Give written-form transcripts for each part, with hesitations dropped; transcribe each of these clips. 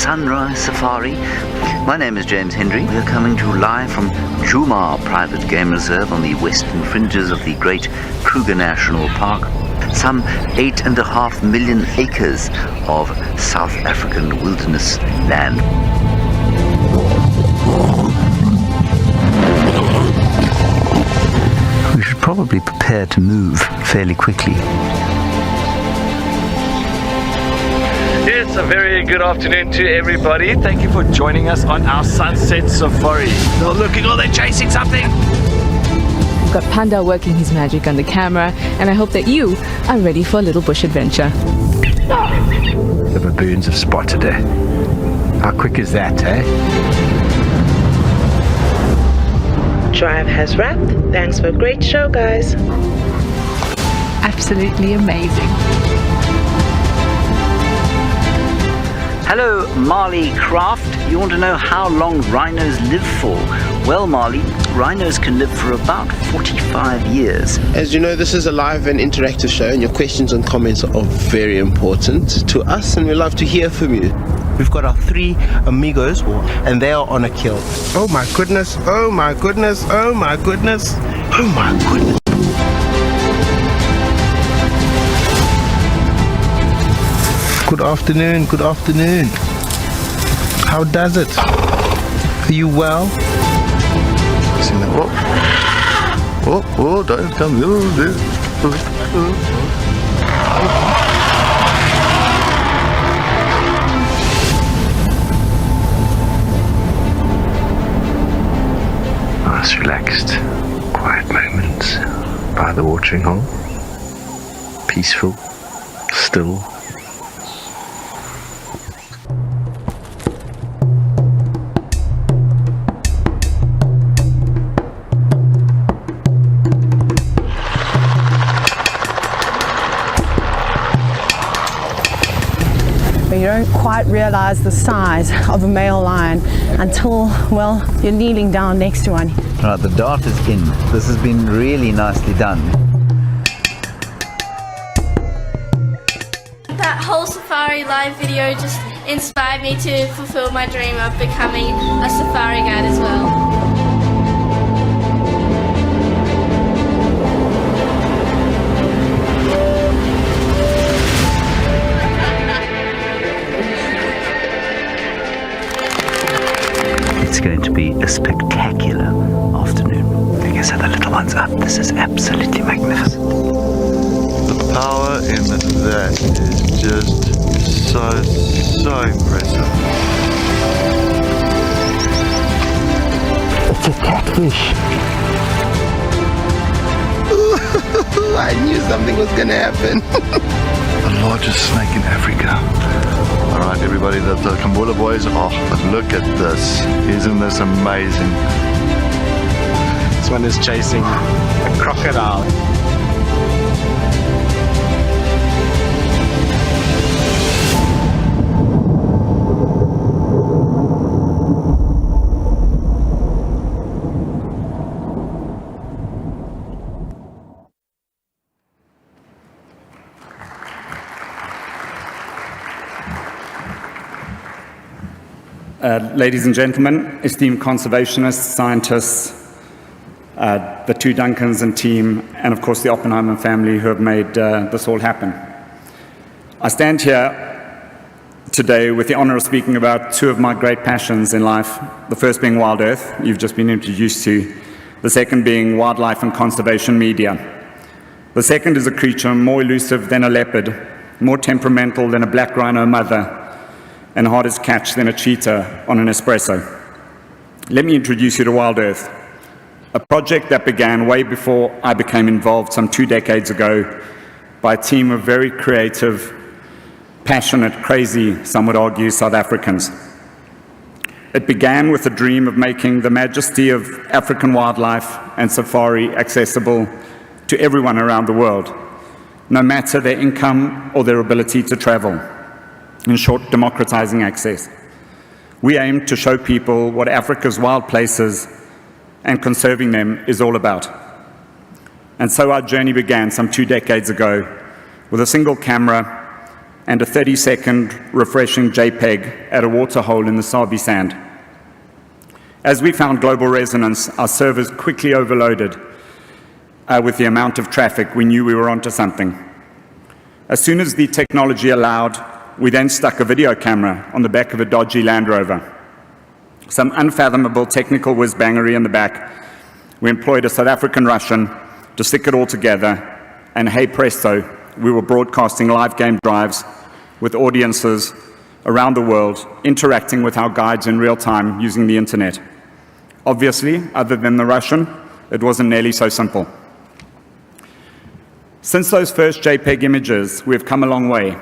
Sunrise Safari. My name is James Hendry. We are coming to you live from Jumar Private Game Reserve on the western fringes of the great Kruger National Park. Some 8.5 million acres of South African wilderness land. We should probably prepare to move fairly quickly. Yes, a very good afternoon to everybody. Thank you for joining us on our sunset safari. Oh, look, they're chasing something. We've got Panda working his magic on the camera, and I hope that you are ready for a little bush adventure. The baboons have spotted her. How quick is that, eh? Drive has wrapped. Thanks for a great show, guys. Absolutely amazing. Hello, Marley Craft. You want to know how long rhinos live for? Well, Marley, rhinos can live for about 45 years. As you know, this is a live and interactive show, and your questions and comments are very important to us, and we love to hear from you. We've got our 3 amigos, and they are on a kill. Oh my goodness, oh my goodness, oh my goodness, oh my goodness. Good afternoon, good afternoon. How does it? Are you well? Oh, don't come here. Nice, relaxed, quiet moments by the watering hole. Peaceful, still. But you don't quite realize the size of a male lion until, well, you're kneeling down next to one. Right, the dart is in. This has been really nicely done. That whole safari live video just inspired me to fulfill my dream of becoming a safari guide as well. It's going to be a spectacular afternoon. I guess the little one's up. This is absolutely magnificent. The power in that is just so impressive. It's a catfish. I knew something was gonna happen. The largest snake in Africa. Alright everybody, the Kambula boys, look at this. Isn't this amazing? This one is chasing a crocodile. Ladies and gentlemen, esteemed conservationists, scientists, the 2 Duncans and team, and of course the Oppenheimer family who have made this all happen. I stand here today with the honor of speaking about 2 of my great passions in life, the first being WildEarth, you've just been introduced to, the second being wildlife and conservation media. The second is a creature more elusive than a leopard, more temperamental than a black rhino mother, and hard as catch than a cheetah on an espresso. Let me introduce you to WildEarth, a project that began way before I became involved some 2 decades ago by a team of very creative, passionate, crazy, some would argue, South Africans. It began with a dream of making the majesty of African wildlife and safari accessible to everyone around the world, no matter their income or their ability to travel. In short, democratizing access. We aim to show people what Africa's wild places and conserving them is all about. And so our journey began some 2 decades ago with a single camera and a 30-second refreshing JPEG at a waterhole in the Sabi Sand. As we found global resonance, our servers quickly overloaded with the amount of traffic. We knew we were onto something. As soon as the technology allowed, we then stuck a video camera on the back of a dodgy Land Rover. Some unfathomable technical whiz-bangery in the back. We employed a South African Russian to stick it all together, and hey presto, we were broadcasting live game drives with audiences around the world, interacting with our guides in real time using the internet. Obviously, other than the Russian, it wasn't nearly so simple. Since those first JPEG images, we've come a long way.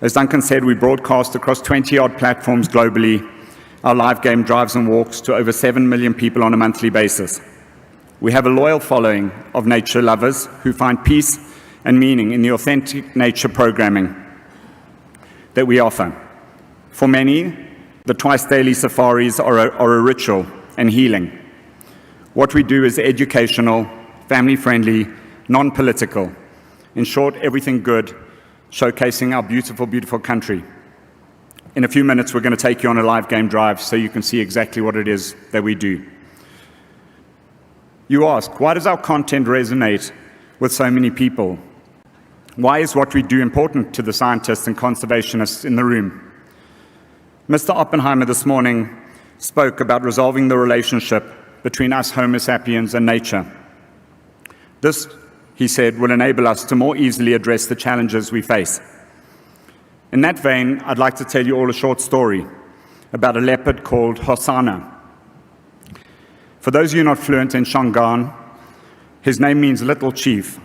As Duncan said, we broadcast across 20-odd platforms globally, our live game drives and walks to over 7 million people on a monthly basis. We have a loyal following of nature lovers who find peace and meaning in the authentic nature programming that we offer. For many, the twice-daily safaris are a ritual and healing. What we do is educational, family-friendly, non-political. In short, everything good, showcasing our beautiful, beautiful country. In a few minutes, we're going to take you on a live game drive so you can see exactly what it is that we do. You ask, why does our content resonate with so many people? Why is what we do important to the scientists and conservationists in the room? Mr. Oppenheimer this morning spoke about resolving the relationship between us Homo sapiens and nature. This, he said, will enable us to more easily address the challenges we face. In that vein, I'd like to tell you all a short story about a leopard called Hosanna. For those of you not fluent in Shangaan, his name means little chief.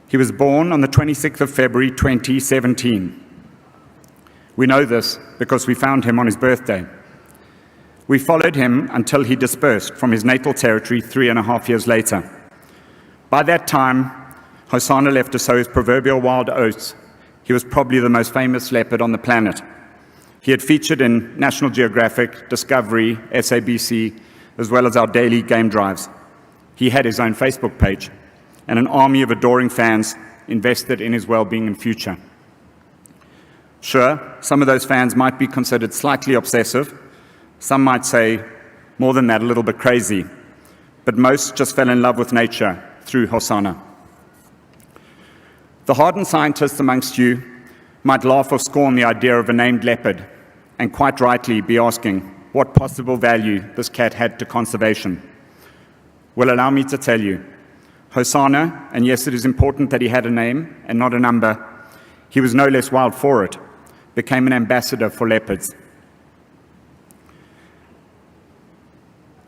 He was born on the 26th of February 2017. We know this because we found him on his birthday. We followed him until he dispersed from his natal territory 3.5 years later. By that time, Hosanna left to sow his proverbial wild oats. He was probably the most famous leopard on the planet. He had featured in National Geographic, Discovery, SABC, as well as our daily game drives. He had his own Facebook page and an army of adoring fans invested in his well-being and future. Sure, some of those fans might be considered slightly obsessive. Some might say, more than that, a little bit crazy. But most just fell in love with nature through Hosanna. The hardened scientists amongst you might laugh or scorn the idea of a named leopard, and quite rightly be asking what possible value this cat had to conservation. Well, allow me to tell you, Hosanna, and yes, it is important that he had a name and not a number, he was no less wild for it, became an ambassador for leopards.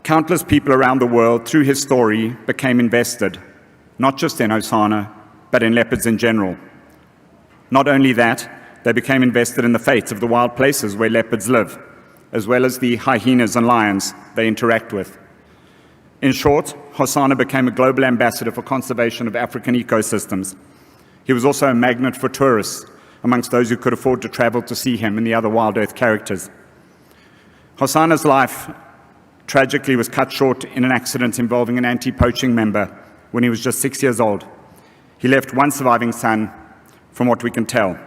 Countless people around the world, through his story, became invested, not just in Hosanna, but in leopards in general. Not only that, they became invested in the fate of the wild places where leopards live, as well as the hyenas and lions they interact with. In short, Hosanna became a global ambassador for conservation of African ecosystems. He was also a magnet for tourists, amongst those who could afford to travel to see him and the other WildEarth characters. Hosanna's life tragically was cut short in an accident involving an anti-poaching member when he was just 6 years old. He left one surviving son, from what we can tell.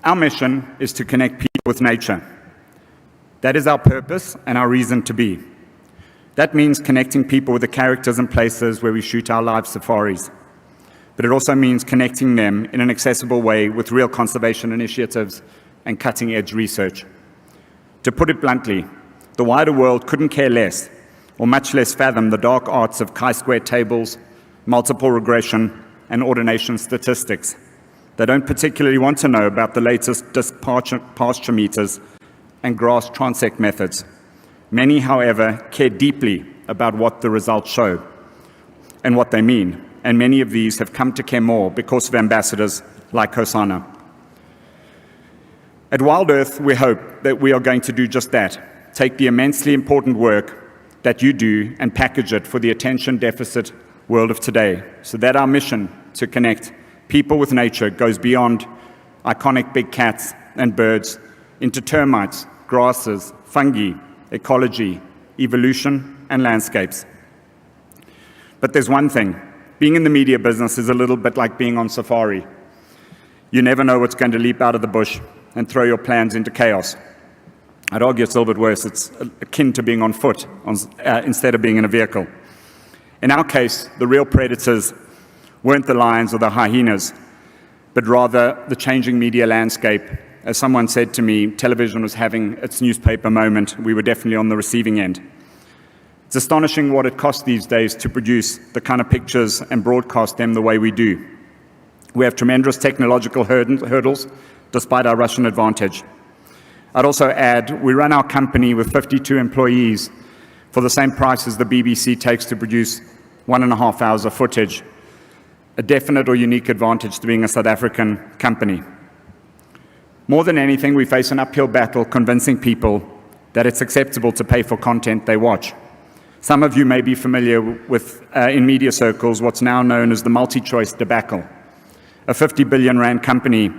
Our mission is to connect people with nature. That is our purpose and our reason to be. That means connecting people with the characters and places where we shoot our live safaris. But it also means connecting them in an accessible way with real conservation initiatives and cutting-edge research. To put it bluntly, the wider world couldn't care less, or much less fathom the dark arts of chi-square tables, multiple regression, and ordination statistics. They don't particularly want to know about the latest disk pasture meters and grass transect methods. Many, however, care deeply about what the results show and what they mean, and many of these have come to care more because of ambassadors like Hosanna. At WildEarth, we hope that we are going to do just that, take the immensely important work that you do and package it for the attention deficit world of today, so that our mission to connect people with nature goes beyond iconic big cats and birds into termites, grasses, fungi, ecology, evolution, and landscapes. But there's one thing. Being in the media business is a little bit like being on safari. You never know what's going to leap out of the bush and throw your plans into chaos. I'd argue it's a little bit worse. It's akin to being on foot instead of being in a vehicle. In our case, the real predators weren't the lions or the hyenas, but rather the changing media landscape. As someone said to me, television was having its newspaper moment. We were definitely on the receiving end. It's astonishing what it costs these days to produce the kind of pictures and broadcast them the way we do. We have tremendous technological hurdles, despite our Russian advantage. I'd also add, we run our company with 52 employees for the same price as the BBC takes to produce 1.5 hours of footage, a definite or unique advantage to being a South African company. More than anything, we face an uphill battle convincing people that it's acceptable to pay for content they watch. Some of you may be familiar with, in media circles, what's now known as the multi-choice debacle, a 50 billion rand company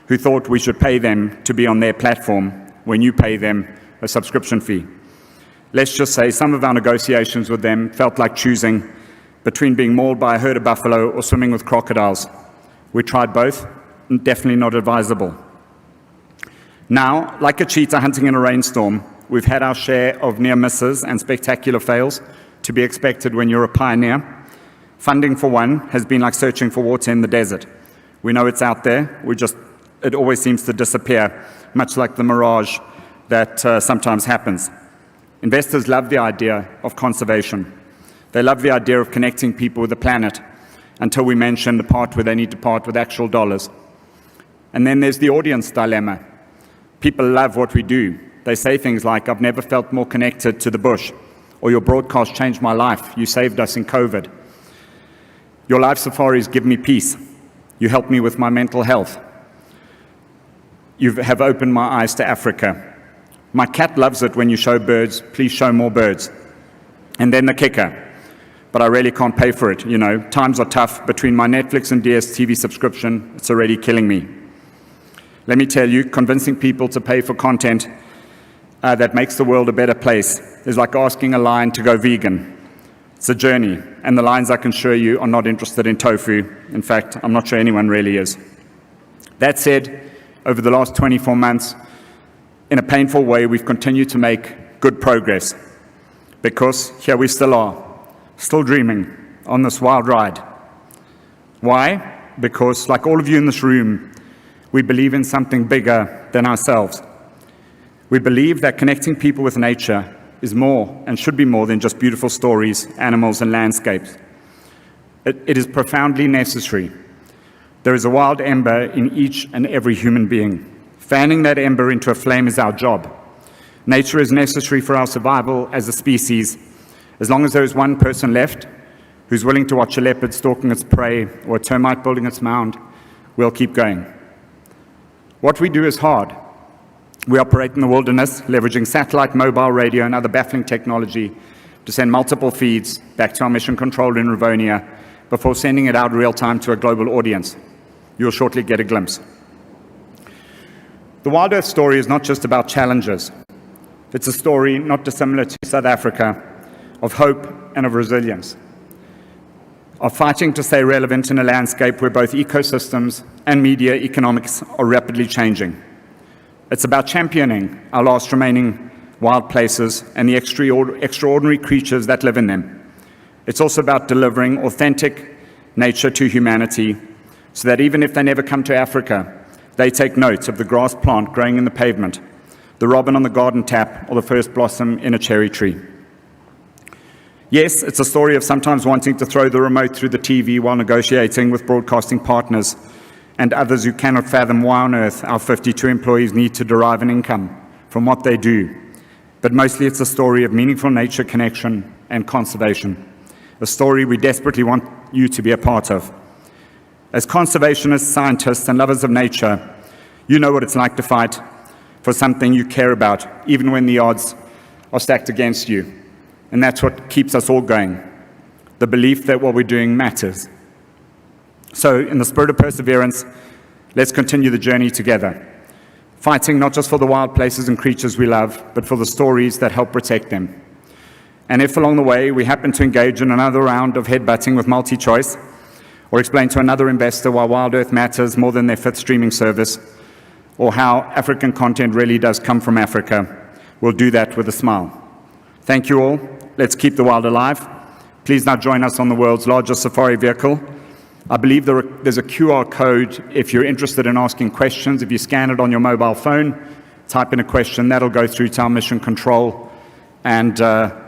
who thought we should pay them to be on their platform when you pay them a subscription fee. Let's just say some of our negotiations with them felt like choosing between being mauled by a herd of buffalo or swimming with crocodiles. We tried both, and definitely not advisable. Now, like a cheetah hunting in a rainstorm, we've had our share of near misses and spectacular fails, to be expected when you're a pioneer. Funding, for one, has been like searching for water in the desert. We know it's out there, it always seems to disappear, much like the mirage that sometimes happens. Investors love the idea of conservation. They love the idea of connecting people with the planet, until we mention the part where they need to part with actual dollars. And then there's the audience dilemma. People love what we do. They say things like, "I've never felt more connected to the bush," or "Your broadcast changed my life. You saved us in COVID. Your live safaris give me peace. You help me with my mental health. You have opened my eyes to Africa. My cat loves it when you show birds. Please show more birds." And then the kicker. "But I really can't pay for it. You know, times are tough. Between my Netflix and DSTV subscription, it's already killing me." Let me tell you, convincing people to pay for content that makes the world a better place is like asking a lion to go vegan. It's a journey, and the lions, I can assure you, are not interested in tofu. In fact, I'm not sure anyone really is. That said, over the last 24 months, in a painful way, we've continued to make good progress, because here we still are, still dreaming on this wild ride. Why? Because, like all of you in this room, we believe in something bigger than ourselves. We believe that connecting people with nature is more and should be more than just beautiful stories, animals, and landscapes. It is profoundly necessary. There is a wild ember in each and every human being. Fanning that ember into a flame is our job. Nature is necessary for our survival as a species. As long as there is one person left who's willing to watch a leopard stalking its prey or a termite building its mound, we'll keep going. What we do is hard. We operate in the wilderness, leveraging satellite, mobile radio, and other baffling technology to send multiple feeds back to our mission control in Rivonia before sending it out real time to a global audience. You'll shortly get a glimpse. The WildEarth story is not just about challenges. It's a story not dissimilar to South Africa, of hope and of resilience, of fighting to stay relevant in a landscape where both ecosystems and media economics are rapidly changing. It's about championing our last remaining wild places and the extraordinary creatures that live in them. It's also about delivering authentic nature to humanity so that even if they never come to Africa, they take note of the grass plant growing in the pavement, the robin on the garden tap, or the first blossom in a cherry tree. Yes, it's a story of sometimes wanting to throw the remote through the TV while negotiating with broadcasting partners and others who cannot fathom why on earth our 52 employees need to derive an income from what they do. But mostly it's a story of meaningful nature connection and conservation, a story we desperately want you to be a part of. As conservationists, scientists, and lovers of nature, you know what it's like to fight for something you care about, even when the odds are stacked against you. And that's what keeps us all going, the belief that what we're doing matters. So, in the spirit of perseverance, let's continue the journey together, fighting not just for the wild places and creatures we love, but for the stories that help protect them. And if along the way we happen to engage in another round of headbutting with multi-choice, or explain to another investor why WildEarth matters more than their 5th streaming service, or how African content really does come from Africa, we'll do that with a smile. Thank you all. Let's keep the wild alive. Please now join us on the world's largest safari vehicle. I believe there's a QR code if you're interested in asking questions. If you scan it on your mobile phone, type in a question, that'll go through to our mission control, and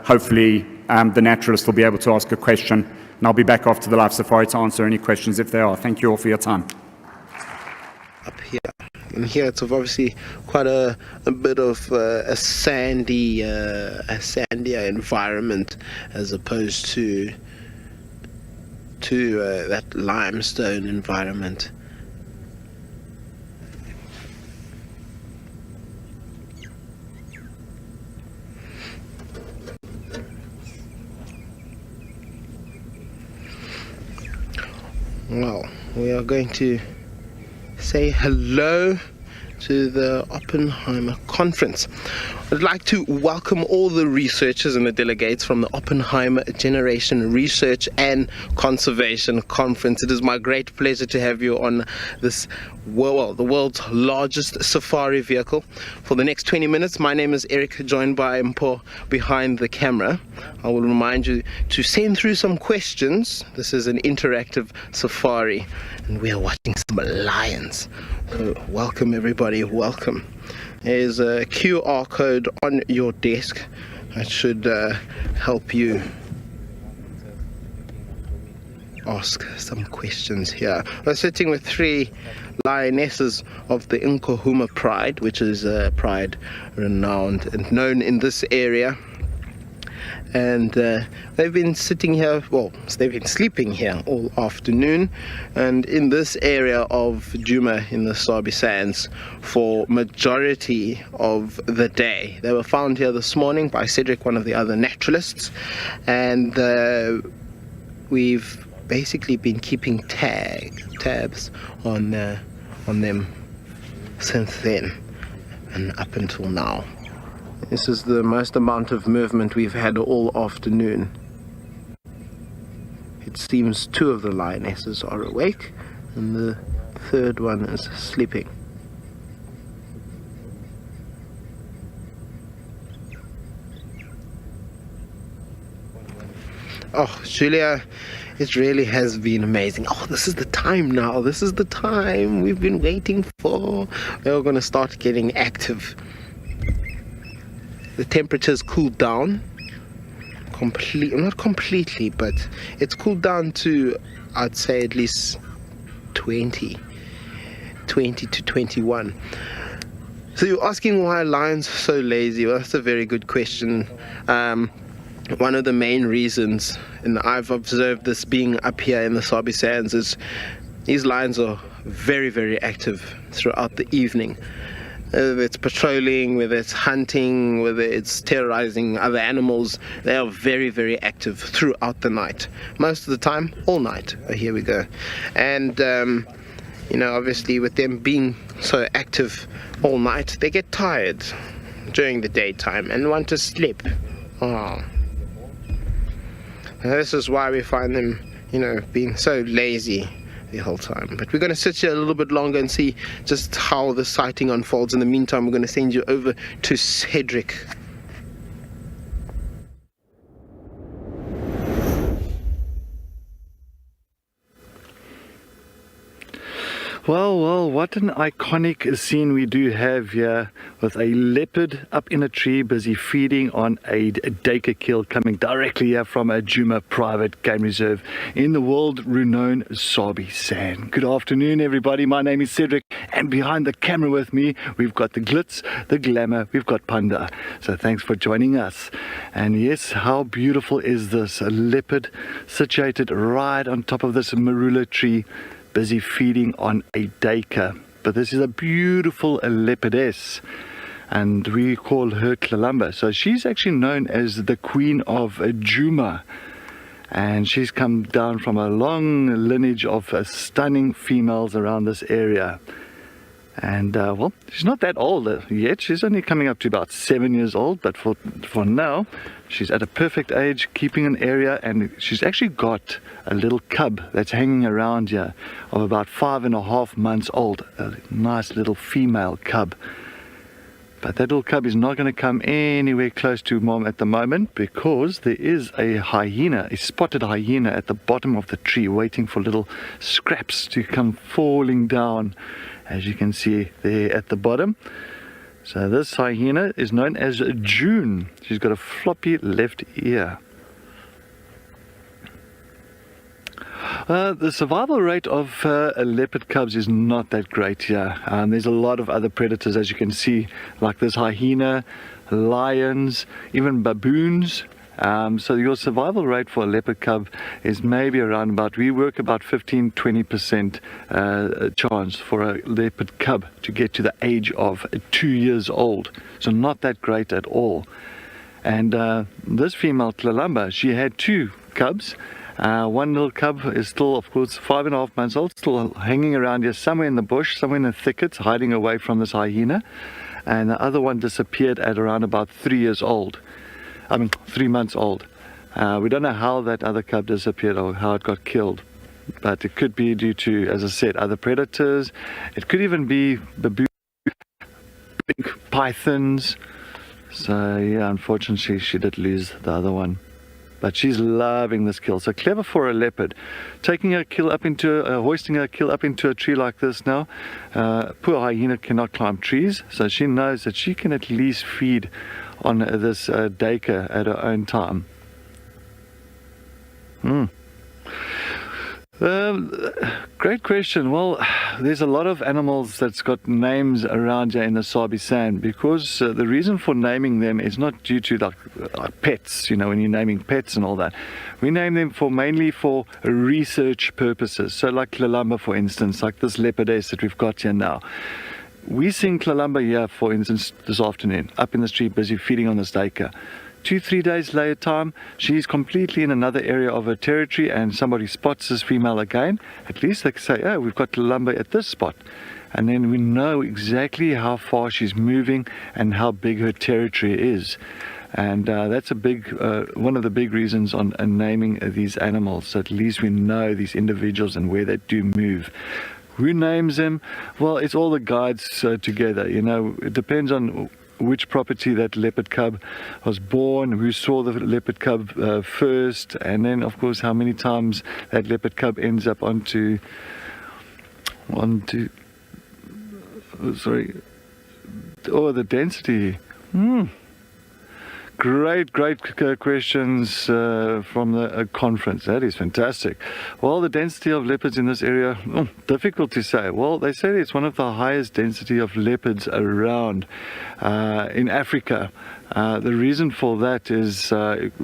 hopefully the naturalist will be able to ask a question, and I'll be back after the live safari to answer any questions if there are. Thank you all for your time. Up here. And here it's obviously quite a bit of a sandier environment as opposed to that limestone environment. Well, we are going to say hello to the Oppenheimer conference. I'd like to welcome all the researchers and the delegates from the Oppenheimer Generation Research and Conservation Conference. It is my great pleasure to have you on this, the world's largest safari vehicle. For the next 20 minutes, my name is Eric, joined by Mpo behind the camera. I will remind you to send through some questions. This is an interactive safari, and we are watching some lions. So welcome everybody, welcome. There's a QR code on your desk that should help you ask some questions here. We're sitting with 3 lionesses of the Nkuhuma Pride, which is a pride renowned and known in this area. And they've been sitting here, well, they've been sleeping here all afternoon, and in this area of Djuma in the Sabi Sands for majority of the day. They were found here this morning by Cedric, one of the other naturalists, and we've basically been keeping tabs on them since then and up until now. This is the most amount of movement we've had all afternoon. It seems 2 of the lionesses are awake and the 3rd one is sleeping. Oh, Julia, it really has been amazing. Oh, this is the time now. This is the time we've been waiting for. We're going to start getting active. The temperature's cooled down not completely, but it's cooled down to, I'd say, at least 20 to 21. So you're asking why lions are so lazy? Well, that's a very good question. One of the main reasons, and I've observed this being up here in the Sabi Sands, is these lions are very, very active throughout the evening. Whether it's patrolling, whether it's hunting, whether it's terrorizing other animals, they are very, very active throughout the night. Most of the time, all night. Oh, here we go. And, you know, obviously with them being so active all night, they get tired during the daytime and want to sleep. Oh. And this is why we find them, you know, being so lazy the whole time. But we're going to sit here a little bit longer and see just how the sighting unfolds. In the meantime, we're going to send you over to Cedric. Well, what an iconic scene we do have here, with a leopard up in a tree busy feeding on a duiker kill coming directly here from a Djuma private game reserve in the world-renowned Sabi Sand. Good afternoon everybody, my name is Cedric, and behind the camera with me we've got the glitz, the glamour, we've got Panda. So thanks for joining us. And yes, how beautiful is this? A leopard situated right on top of this marula tree, busy feeding on a duiker. But this is a beautiful leopardess, and we call her Tlalamba. So she's actually known as the Queen of Djuma, and she's come down from a long lineage of stunning females around this area. And well, she's not that old yet. She's only coming up to about 7 years old, but for now she's at a perfect age, keeping an area, and she's actually got a little cub that's hanging around here of about 5.5 months old, a nice little female cub. But that little cub is not going to come anywhere close to mom at the moment, because there is a hyena, a spotted hyena at the bottom of the tree, waiting for little scraps to come falling down, as you can see there at the bottom. So this hyena is known as June. She's got a floppy left ear. The survival rate of leopard cubs is not that great here. There's a lot of other predators, as you can see, like this hyena, lions, even baboons. So your survival rate for a leopard cub is maybe around about, we work about 15-20% chance for a leopard cub to get to the age of 2 years old. So not that great at all. And this female Tlalamba, she had 2 cubs. One little cub is still, of course, 5.5 months old, still hanging around here somewhere in the bush, somewhere in the thickets, hiding away from this hyena. And the other one disappeared at around about 3 years old. 3 months old. We don't know how that other cub disappeared or how it got killed, but it could be due to, as I said, other predators. It could even be baboons, big pythons. So yeah, unfortunately she did lose the other one. But she's loving this kill. So clever for a leopard. Taking her kill up into, hoisting her kill up into a tree like this now. Poor hyena cannot climb trees, so she knows that she can at least feed on this duiker at her own time. Great question. Well, there's a lot of animals that's got names around here in the Sabi Sand, because the reason for naming them is not due to like pets, you know, when you're naming pets and all that. We name them mainly for research purposes. So like Tlalamba, for instance, like this leopardess that we've got here now. We seen Tlalamba here, for instance, this afternoon, up in the street, busy feeding on this duiker. 2-3 days later time, she's completely in another area of her territory, and somebody spots this female again. At least they can say, oh, we've got Tlalamba at this spot. And then we know exactly how far she's moving and how big her territory is. And that's a big, one of the big reasons on naming these animals. So at least we know these individuals and where they do move. Who names them? Well, it's all the guides together. You know, it depends on which property that leopard cub was born, who saw the leopard cub first, and then of course how many times that leopard cub ends up onto the density. Great questions from the conference. That is fantastic. Well, the density of leopards in this area, difficult to say. Well, they say it's one of the highest density of leopards around in Africa. The reason for that is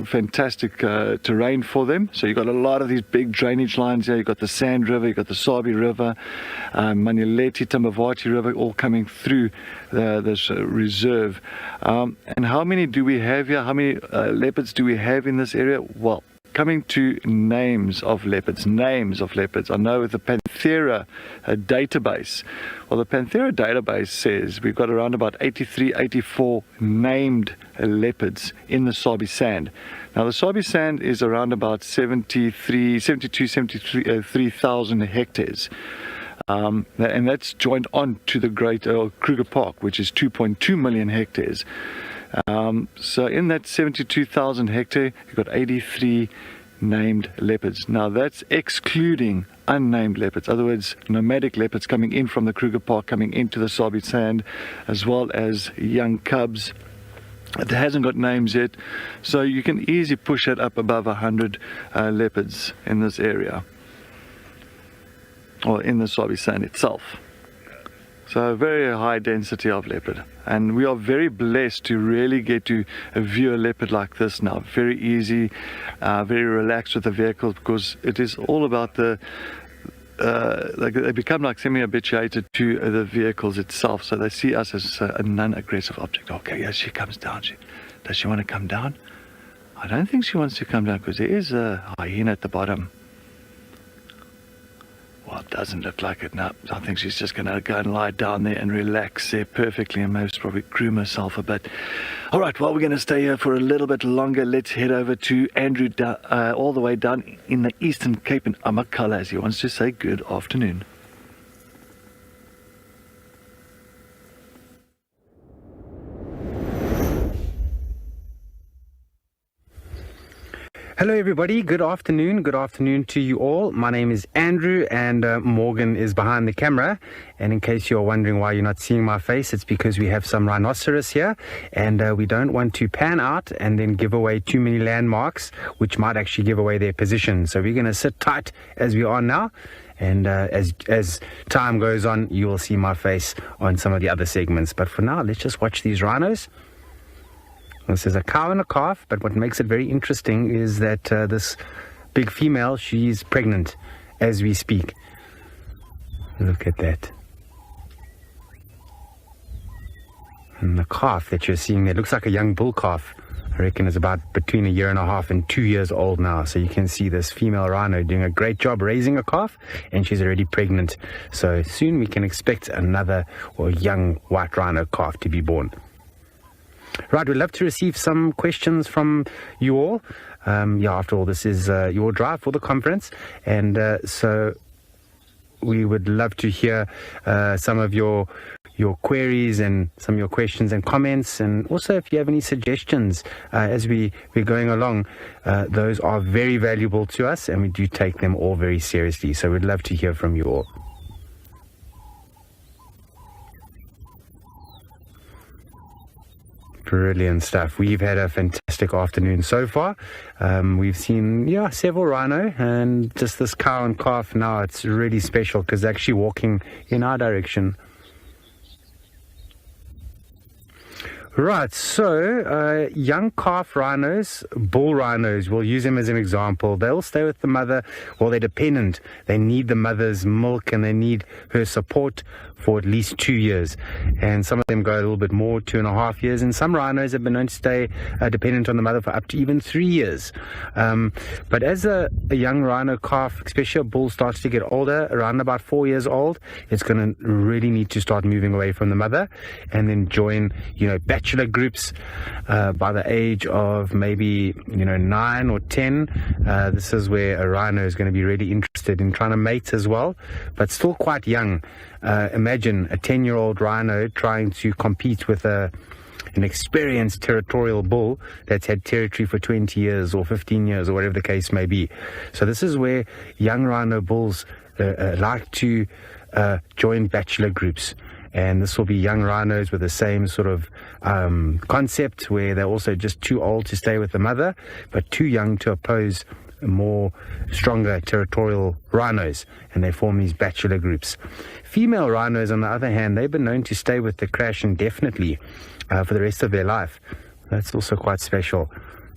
fantastic terrain for them. So you've got a lot of these big drainage lines here. You've got the Sand River, you've got the Sabi River, Manileti, Tambavati River, all coming through this reserve. And how many do we have here? How many leopards do we have in this area? Well, coming to names of leopards, I know the Panthera database. Well, the Panthera database says we've got around about 83, 84 named leopards in the Sabi Sand. Now, the Sabi Sand is around about 73,000 hectares. And that's joined on to the Great Kruger Park, which is 2.2 million hectares. So in that 72,000 hectare, you've got 83 named leopards. Now that's excluding unnamed leopards, in other words, nomadic leopards coming in from the Kruger Park, coming into the Sabi Sand, as well as young cubs. It hasn't got names yet, so you can easily push it up above 100 leopards in this area, or in the Sabi Sand itself. So a very high density of leopard, and we are very blessed to really get to view a leopard like this now. Very easy, very relaxed with the vehicle, because it is all about the like they become like semi-habituated to the vehicles itself, so they see us as a non-aggressive object. Okay, yes, she comes down. Does she want to come down? I don't think she wants to come down, because there is a hyena at the bottom. Well, doesn't look like it. No, I think she's just going to go and lie down there and relax there perfectly and most probably groom herself a bit. All right, well, we're going to stay here for a little bit longer. Let's head over to Andrew all the way down in the Eastern Cape in Amakhala, as he wants to say good afternoon. Hello everybody, good afternoon to you all. My name is Andrew and Morgan is behind the camera, and in case you're wondering why you're not seeing my face, it's because we have some rhinoceros here and we don't want to pan out and then give away too many landmarks which might actually give away their position. So we're going to sit tight as we are now, and as time goes on you will see my face on some of the other segments, but for now let's just watch these rhinos. This is a cow and a calf, but what makes it very interesting is that this big female, she's pregnant as we speak. Look at that. And the calf that you're seeing there looks like a young bull calf. I reckon is about between 1.5 years and 2 years old now. So you can see this female rhino doing a great job raising a calf, and she's already pregnant. So soon we can expect another young white rhino calf to be born. Right, we'd love to receive some questions from you all. After all, this is your drive for the conference, and so we would love to hear some of your queries and some of your questions and comments, and also if you have any suggestions as we're going along. Those are very valuable to us, and we do take them all very seriously. So we'd love to hear from you all. Brilliant stuff. We've had a fantastic afternoon so far. We've seen several rhino, and just this cow and calf now, it's really special because they're actually walking in our direction. Right, so young calf rhinos, bull rhinos, we'll use them as an example. They'll stay with the mother. Well, they're dependent. They need the mother's milk and they need her support for at least 2 years. And some of them go a little bit more, 2.5 years. And some rhinos have been known to stay dependent on the mother for up to even 3 years. But as a young rhino calf, especially a bull, starts to get older, around about 4 years old, it's going to really need to start moving away from the mother and then join, bachelor groups by the age of maybe 9 or 10. This is where a rhino is going to be really interested in trying to mate as well, but still quite young. Imagine a 10-year-old rhino trying to compete with an experienced territorial bull that's had territory for 20 years or 15 years or whatever the case may be. So this is where young rhino bulls like to join bachelor groups. And this will be young rhinos with the same sort of concept, where they're also just too old to stay with the mother, but too young to oppose more stronger territorial rhinos, and they form these bachelor groups. Female rhinos, on the other hand, they've been known to stay with the crash indefinitely for the rest of their life. That's also quite special.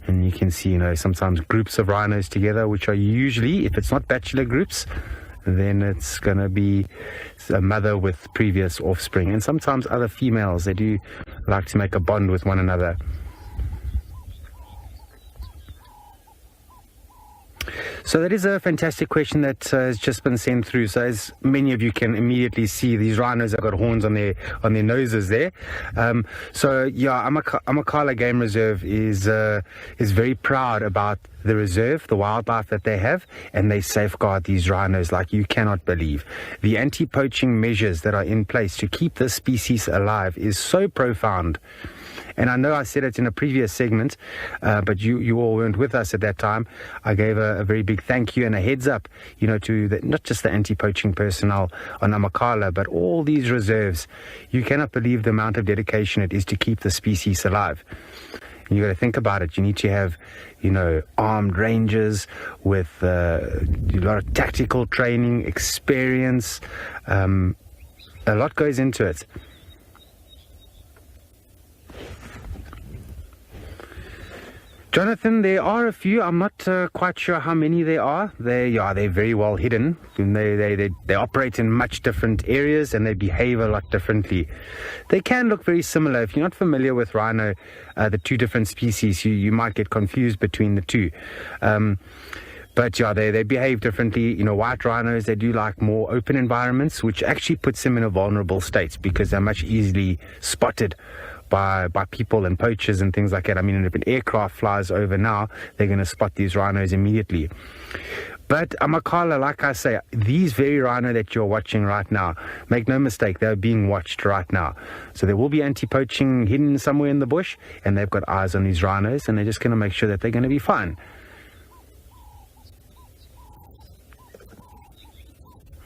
And you can see, sometimes groups of rhinos together, which are usually, if it's not bachelor groups, then it's going to be a mother with previous offspring. And sometimes other females, they do like to make a bond with one another. So that is a fantastic question that has just been sent through. So as many of you can immediately see, these rhinos have got horns on their noses there. Amakhala Game Reserve is very proud about the reserve, the wildlife that they have, and they safeguard these rhinos like you cannot believe. The anti-poaching measures that are in place to keep this species alive is so profound. And I know I said it in a previous segment, but you all weren't with us at that time. I gave a very big thank you and a heads up, to not just the anti-poaching personnel on Amakhala, but all these reserves. You cannot believe the amount of dedication it is to keep the species alive. And you got to think about it. You need to have, armed rangers with a lot of tactical training, experience. A lot goes into it. Jonathan, there are a few. I'm not quite sure how many there are. They're very well hidden. And they operate in much different areas and they behave a lot differently. They can look very similar. If you're not familiar with rhino, the two different species, you might get confused between the two. But yeah, they behave differently. You know, white rhinos, they do like more open environments, which actually puts them in a vulnerable state because they're much easily spotted by people and poachers and things like that. I mean, if an aircraft flies over now, they're going to spot these rhinos immediately. But Amakala, like I say, these very rhino that you're watching right now, make no mistake, they're being watched right now. So there will be anti-poaching hidden somewhere in the bush, and they've got eyes on these rhinos, and they're just going to make sure that they're going to be fine.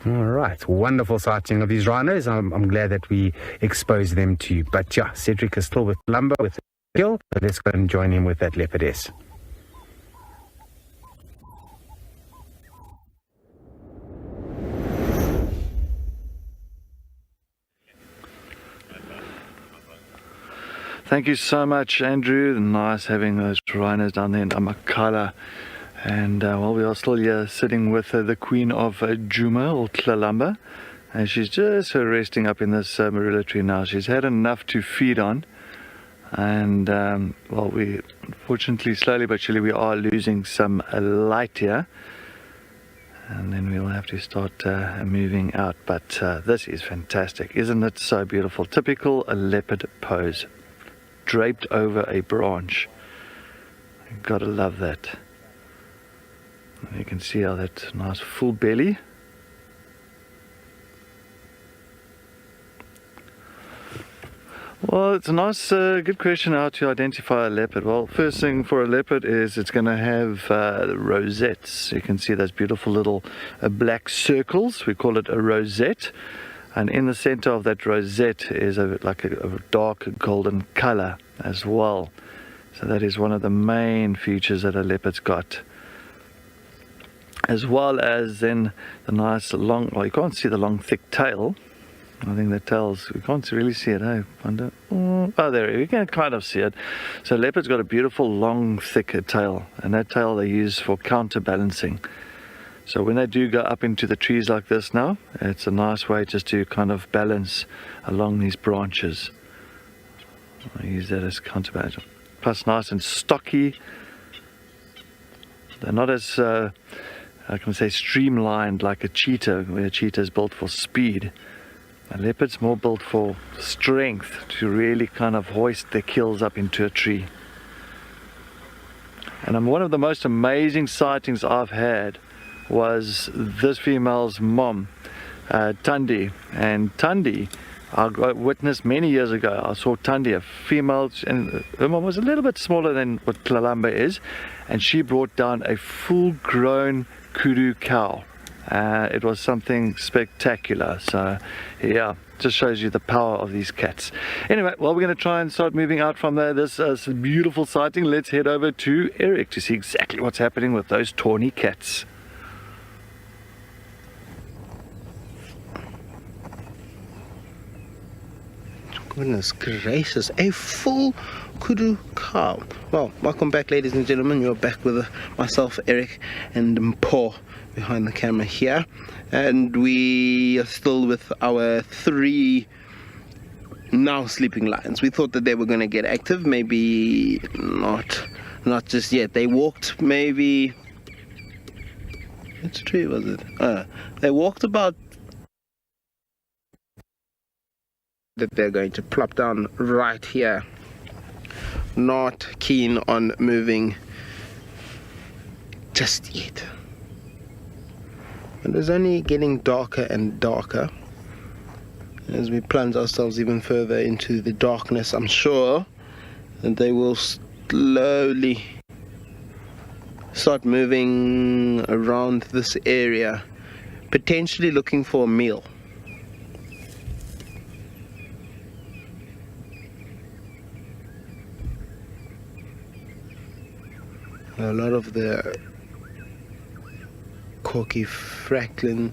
All right, wonderful sighting of these rhinos. I'm glad that we exposed them to you. But yeah, Cedric is still with lumber, with the kill. So let's go and join him with that leopardess. Thank you so much, Andrew. Nice having those rhinos down there in Amakala. And well, we are still here sitting with the queen of Djuma, or Tlalamba, and she's just resting up in this marula tree now. She's had enough to feed on, and well, we unfortunately, slowly but surely, we are losing some light here, and then we'll have to start moving out. But this is fantastic, isn't it? So beautiful, typical leopard pose, draped over a branch. You've got to love that. You can see how that nice full belly. Well, it's a nice, good question how to identify a leopard. Well, first thing for a leopard is it's going to have rosettes. You can see those beautiful little black circles. We call it a rosette. And in the center of that rosette is like a dark golden color as well. So that is one of the main features that a leopard's got. As well as then the nice long, well, you can't see the long thick tail. I think the tail's, we can't really see it, I wonder. Oh, there, we can kind of see it. So leopard's got a beautiful long thick tail, and that tail they use for counterbalancing. So when they do go up into the trees like this now, it's a nice way just to kind of balance along these branches. I use that as counterbalance. Plus nice and stocky. They're not as I can say streamlined like a cheetah, where a cheetah is built for speed. A leopard's more built for strength, to really kind of hoist their kills up into a tree. And one of the most amazing sightings I've had was this female's mom, Tundi. And Tundi, I witnessed many years ago. I saw Tundi, a female, and her mom was a little bit smaller than what Tlalamba is, and she brought down a full-grown kudu cow. It was something spectacular. So yeah, just shows you the power of these cats. Anyway, well, we're going to try and start moving out from this beautiful sighting. Let's head over to Eric to see exactly what's happening with those tawny cats. Goodness gracious, a full kudu cow. Well, welcome back, ladies and gentlemen. You're back with myself, Eric, and Mpo behind the camera here, and we are still with our 3 now sleeping lions. We thought that they were going to get active, maybe not just yet. They walked maybe, which tree was it? They walked about, that they're going to plop down right here. Not keen on moving just yet. And it's only getting darker and darker as we plunge ourselves even further into the darkness. I'm sure that they will slowly start moving around this area, potentially looking for a meal. A lot of the corky franklins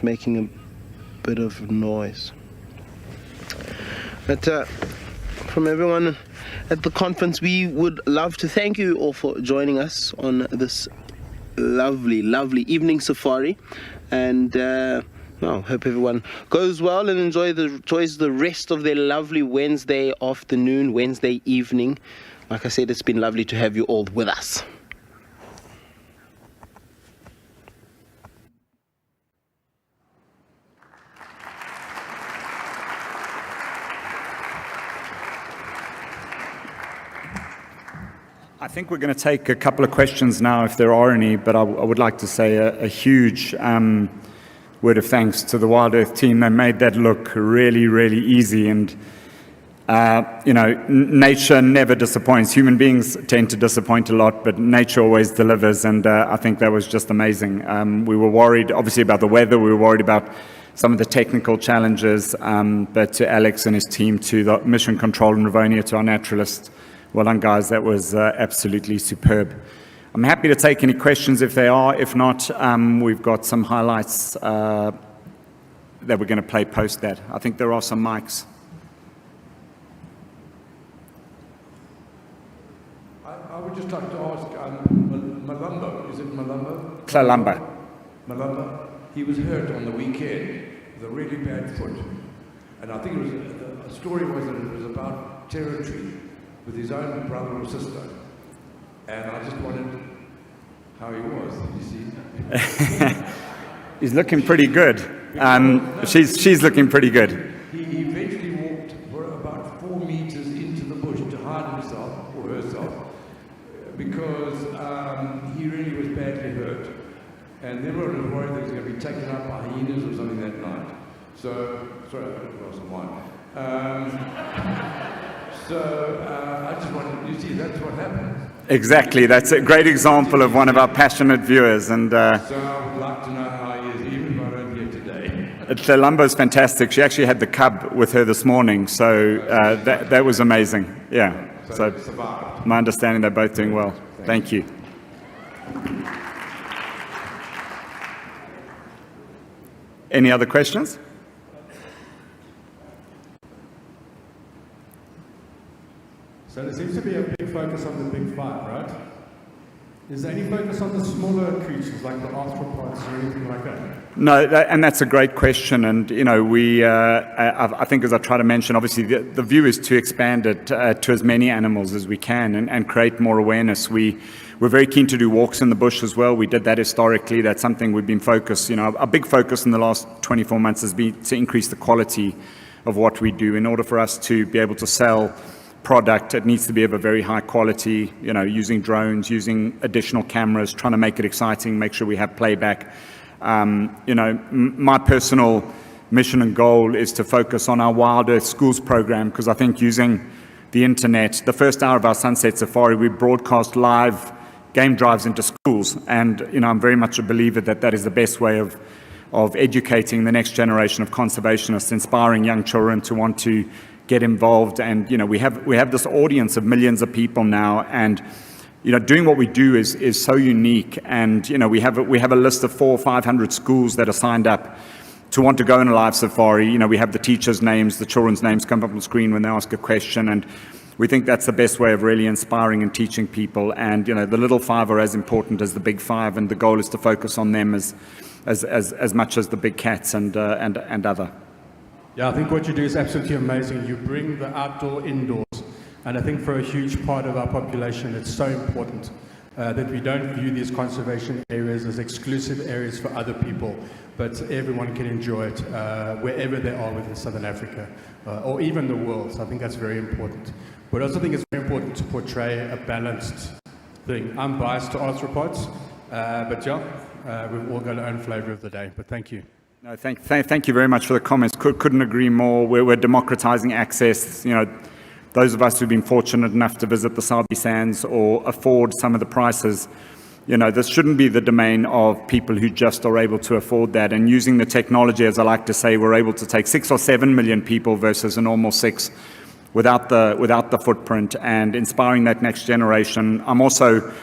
making a bit of noise. But from everyone at the conference, we would love to thank you all for joining us on this lovely evening safari, and well, hope everyone goes well and enjoys the rest of their lovely Wednesday afternoon, Wednesday evening. Like I said, it's been lovely to have you all with us. think we're going to take a couple of questions now, if there are any, but I would like to say a huge word of thanks to the WildEarth team. They made that look really, really easy, and nature never disappoints. Human beings tend to disappoint a lot, but nature always delivers, and I think that was just amazing. We were worried, obviously, about the weather. We were worried about some of the technical challenges, but to Alex and his team, to the mission control in Rivonia, to our naturalists, well done, guys. That was absolutely superb. I'm happy to take any questions if they are. If not, we've got some highlights that we're going to play post that. I think there are some mics. I would just like to ask, Malumbo, is it Malumbo? Malumbo. Malumbo, he was hurt on the weekend with a really bad foot. And I think it was, a story was that it was about territory with his own brother or sister. And I just wondered how he was, you see. He's looking pretty good. She's looking pretty good. He eventually walked for about 4 meters into the bush to hide himself, or herself, because he really was badly hurt. And everyone was worried that he was going to be taken up by hyenas or something that night. So, sorry, I got a glass of wine. I just wanted, you see, that's what happened. Exactly, that's a great example of one of our passionate viewers. And so I would like to know how he is, even if I don't hear today. Lumbo's fantastic. She actually had the cub with her this morning, so that was amazing. Yeah, so my understanding, they're both doing well. Thank you. Any other questions? So there seems to be a big focus on the big five, right? Is there any focus on the smaller creatures like the arthropods or anything like that? No, and that's a great question. And, I think, as I try to mention, obviously the view is to expand it to as many animals as we can and create more awareness. We're very keen to do walks in the bush as well. We did that historically. That's something we've been focused, a big focus in the last 24 months has been to increase the quality of what we do. In order for us to be able to sell product, it needs to be of a very high quality, using drones, using additional cameras, trying to make it exciting, make sure we have playback. My personal mission and goal is to focus on our WildEarth Schools program, because I think using the internet, the first hour of our Sunset Safari, we broadcast live game drives into schools. And, I'm very much a believer that that is the best way of educating the next generation of conservationists, inspiring young children to want to get involved. And we have this audience of millions of people now, and doing what we do is so unique. And we have a list of 400 or 500 schools that are signed up to want to go on a live safari. We have the teachers' names, the children's names come up on the screen when they ask a question, and we think that's the best way of really inspiring and teaching people. And the little five are as important as the big five, and the goal is to focus on them as much as the big cats and other. Yeah, I think what you do is absolutely amazing. You bring the outdoor indoors, and I think for a huge part of our population, it's so important that we don't view these conservation areas as exclusive areas for other people, but everyone can enjoy it wherever they are within Southern Africa, or even the world. So I think that's very important. But I also think it's very important to portray a balanced thing. I'm biased to arthropods, but yeah, we've all got our own flavor of the day. But thank you. No, thank you very much for the comments. Couldn't agree more. We're democratizing access. Those of us who've been fortunate enough to visit the Sabi Sands or afford some of the prices, this shouldn't be the domain of people who just are able to afford that. And using the technology, as I like to say, we're able to take 6 or 7 million people versus a normal 6 without the footprint, and inspiring that next generation. I'm also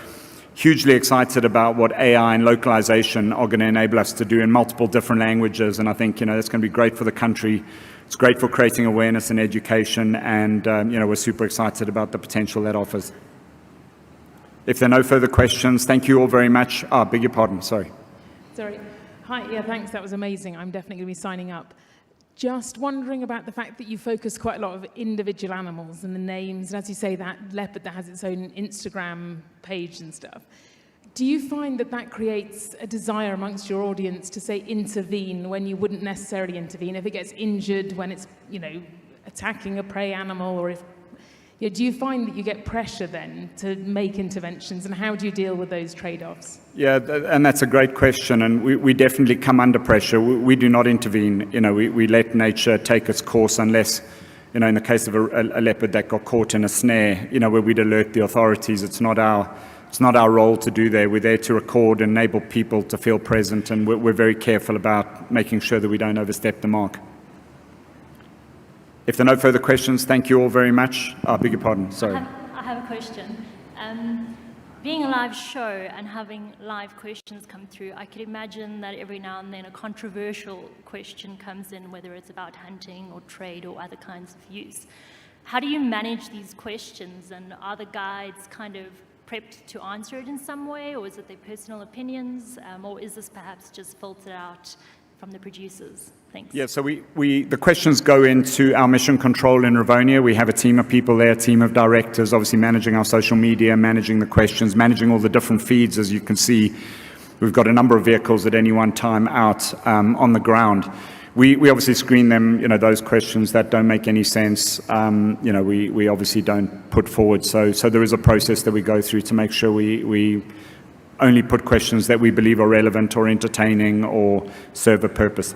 hugely excited about what AI and localization are going to enable us to do in multiple different languages, and I think that's going to be great for the country. It's great for creating awareness and education, and we're super excited about the potential that offers. If there are no further questions, thank you all very much. Beg your pardon, sorry. Sorry. Hi, yeah, thanks, that was amazing. I'm definitely going to be signing up. Just wondering about the fact that you focus quite a lot of individual animals and the names, and as you say, that leopard that has its own Instagram page and stuff. Do you find that creates a desire amongst your audience to, say, intervene when you wouldn't necessarily intervene? If it gets injured when it's, attacking a prey animal, or if Do you find that you get pressure then to make interventions, and how do you deal with those trade-offs? Yeah, and that's a great question, and we definitely come under pressure. We do not intervene. We let nature take its course unless, in the case of a leopard that got caught in a snare, where we'd alert the authorities. It's not our role to do that. We're there to record and enable people to feel present, and we're very careful about making sure that we don't overstep the mark. If there are no further questions, thank you all very much. I beg your pardon, sorry. I have a question. Being a live show and having live questions come through, I could imagine that every now and then a controversial question comes in, whether it's about hunting or trade or other kinds of use. How do you manage these questions, and are the guides kind of prepped to answer it in some way, or is it their personal opinions, or is this perhaps just filtered out from the producers? Thanks. Yeah, so the questions go into our mission control in Rivonia. We have a team of people there, a team of directors, obviously managing our social media, managing the questions, managing all the different feeds. As you can see, we've got a number of vehicles at any one time out on the ground. We obviously screen them, those questions that don't make any sense, we obviously don't put forward. So there is a process that we go through to make sure we only put questions that we believe are relevant or entertaining or serve a purpose.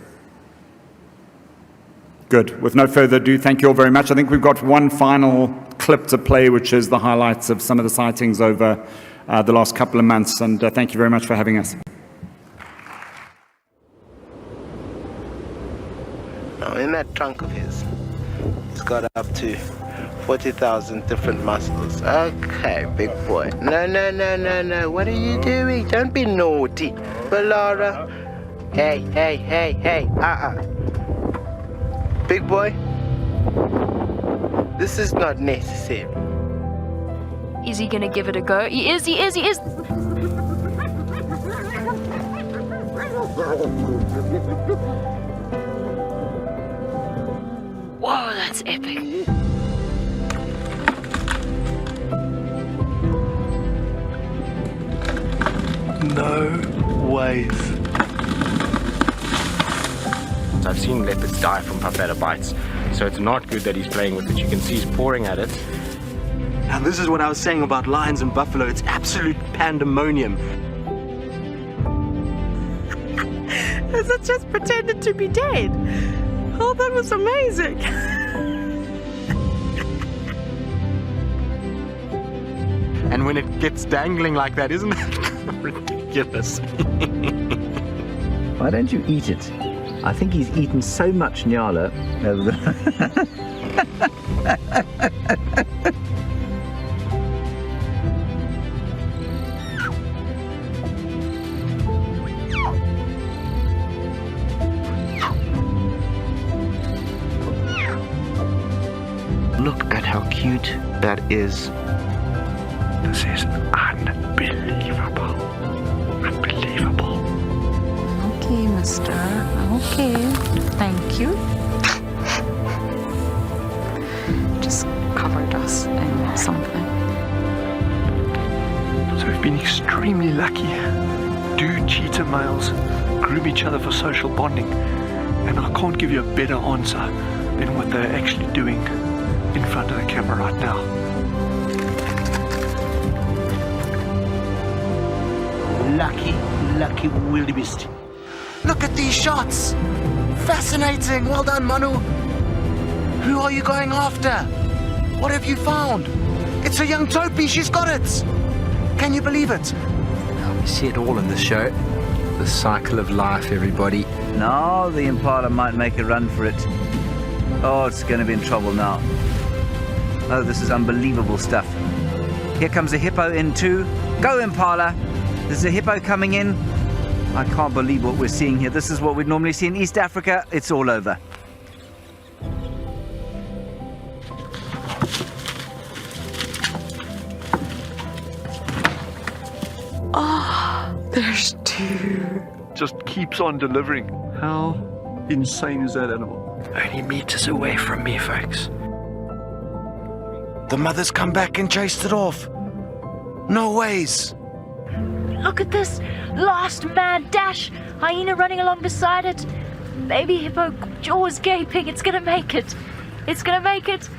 Good. With no further ado, thank you all very much. I think we've got one final clip to play, which is the highlights of some of the sightings over the last couple of months. And thank you very much for having us. Now, in that trunk of his, he's got up to 40,000 different muscles. Okay, big boy. No. What are you doing? Don't be naughty. Balara. Hey. Big boy. This is not necessary. Is he gonna give it a go? He is. Whoa, that's epic. No ways. I've seen leopards die from papetta bites, so it's not good that he's playing with it. You can see he's pouring at it. Now this is what I was saying about lions and buffalo. It's absolute pandemonium. Has it just pretended to be dead? Oh, that was amazing. And when it gets dangling like that, isn't it ridiculous? Why don't you eat it? I think he's eaten so much nyala over the... Look at how cute that is. This is unbelievable. Unbelievable. Okay, mister. Okay. Thank you. Just covered us in something. So we've been extremely lucky. Do cheetah males groom each other for social bonding? And I can't give you a better answer than what they're actually doing in front of the camera right now. Lucky wildebeest. Look at these shots! Fascinating! Well done, Manu! Who are you going after? What have you found? It's a young topi, she's got it! Can you believe it? We see it all in the show. The cycle of life, everybody. Now the impala might make a run for it. Oh, it's going to be in trouble now. Oh, this is unbelievable stuff. Here comes a hippo in too. Go, impala! There's a hippo coming in. I can't believe what we're seeing here. This is what we'd normally see in East Africa. It's all over. Oh, there's two. Just keeps on delivering. How insane is that animal? Only meters away from me, folks. The mother's come back and chased it off. No ways. Look at this last mad dash. Hyena running along beside it. Baby hippo, jaws gaping. It's gonna make it. It's gonna make it.